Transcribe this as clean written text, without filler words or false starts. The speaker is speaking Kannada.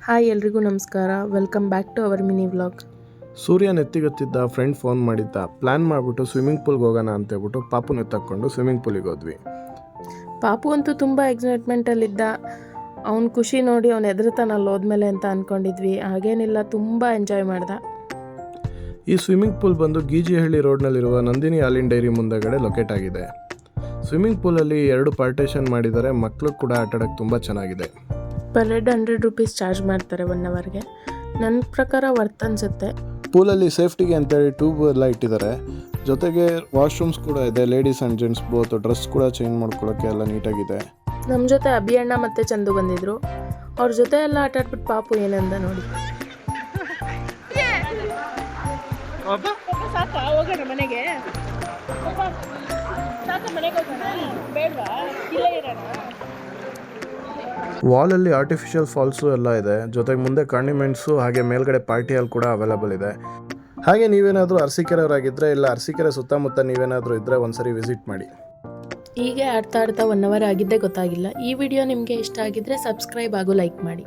ಹಾಯ್ ಎಲ್ರಿಗೂ ನಮಸ್ಕಾರ. Welcome back to our mini vlog. ಸೂರ್ಯ ನೆತ್ತಿಗೊತ್ತಿದ್ದ ಫ್ರೆಂಡ್ ಫೋನ್ ಮಾಡಿದ್ದ. ಪ್ಲ್ಯಾನ್ ಮಾಡಿಬಿಟ್ಟು ಸ್ವಿಮ್ಮಿಂಗ್ ಪೂಲ್ಗೆ ಹೋಗೋಣ ಅಂತೇಳ್ಬಿಟ್ಟು ಪಾಪುನ ತಕ್ಕೊಂಡು ಸ್ವಿಮ್ಮಿಂಗ್ ಪೂಲಿಗೆ ಹೋದ್ವಿ. ಪಾಪು ಅಂತೂ ತುಂಬ ಎಕ್ಸೈಟ್ಮೆಂಟಲ್ಲಿದ್ದ. ಅವ್ನ ಖುಷಿ ನೋಡಿ ಅವ್ನು ಎದುರುತ್ತಾನಲ್ಲಿ ಹೋದ್ಮೇಲೆ ಅಂತ ಅಂದ್ಕೊಂಡಿದ್ವಿ. ಹಾಗೇನಿಲ್ಲ, ತುಂಬ ಎಂಜಾಯ್ ಮಾಡ್ದ. ಈ ಸ್ವಿಮ್ಮಿಂಗ್ ಪೂಲ್ ಬಂದು ಗೀಜಿಹಳ್ಳಿ ರೋಡ್ನಲ್ಲಿರುವ ನಂದಿನಿ ಹಾಲಿನ ಡೈರಿ ಮುಂದಗಡೆ ಲೊಕೇಟ್ ಆಗಿದೆ. ಸ್ವಿಮ್ಮಿಂಗ್ ಪೂಲಲ್ಲಿ 2 ಪಾರ್ಟೇಷನ್ ಮಾಡಿದ್ದಾರೆ. ಮಕ್ಕಳು ಕೂಡ ಆಟಾಡೋಕ್ಕೆ ತುಂಬ ಚೆನ್ನಾಗಿದೆ. ಪರ್ ಹೆಡ್ 100 ರೂಪೀಸ್ ಚಾರ್ಜ್ ಮಾಡ್ತಾರೆ 1 ಅವರ್ಗೆ. ನನ್ನ ಪ್ರಕಾರ ವರ್ತ್ ಅನಿಸುತ್ತೆ. ಪೂಲಲ್ಲಿ ಸೇಫ್ಟಿಗೆ ಅಂತೇಳಿ ಟ್ಯೂಬ್ ಎಲ್ಲ ಇಟ್ಟಿದ್ದಾರೆ. ಜೊತೆಗೆ ವಾಶ್ರೂಮ್ಸ್ ಕೂಡ ಇದೆ. Ladies and gents both. Dress ಕೂಡ ಚೇಂಜ್ ಮಾಡ್ಕೊಳ್ಳೋಕ್ಕೆ ಎಲ್ಲ ನೀಟಾಗಿದೆ. ನಮ್ಮ ಜೊತೆ ಅಭಿಯಣ್ಣ ಮತ್ತು ಚಂದು ಬಂದಿದ್ರು. ಅವ್ರ ಜೊತೆ ಎಲ್ಲ ಆಟಾಡ್ಬಿಟ್ಟು ಪಾಪು ಏನಂದ ನೋಡಿ. ಹೋಗೋಣ ಮನೆಗೆ, ಬೇಡವಾ, ಇಲ್ಲೇ ಇರೋಣ. ವಾಲಲ್ಲಿ ಆರ್ಟಿಫಿಷಿಯಲ್ ಫಾಲ್ಸು ಎಲ್ಲ ಇದೆ. ಜೊತೆಗೆ ಮುಂದೆ ಕಾಂಡಿಮೆಂಟ್ಸು ಹಾಗೆ ಮೇಲ್ಗಡೆ ಪಾರ್ಟಿ ಹಾಲ್ ಕೂಡ ಅವೈಲಬಲ್ ಇದೆ. ಹಾಗೆ ನೀವೇನಾದರೂ ಅರಸೀಕೆರೆಯವರಾಗಿದ್ದರೆ ಇಲ್ಲ ಅರಸೀಕೆರೆ ಸುತ್ತಮುತ್ತ ನೀವೇನಾದರೂ ಇದ್ದರೆ ಒಂದ್ಸರಿ ವಿಸಿಟ್ ಮಾಡಿ. ಹೀಗೆ ಆಡ್ತಾ 1 ಅವರ್ ಆಗಿದ್ದೇ ಗೊತ್ತಾಗಿಲ್ಲ. ಈ ವಿಡಿಯೋ ನಿಮಗೆ ಇಷ್ಟ ಆಗಿದ್ದರೆ ಸಬ್ಸ್ಕ್ರೈಬ್ ಹಾಗೂ ಲೈಕ್ ಮಾಡಿ.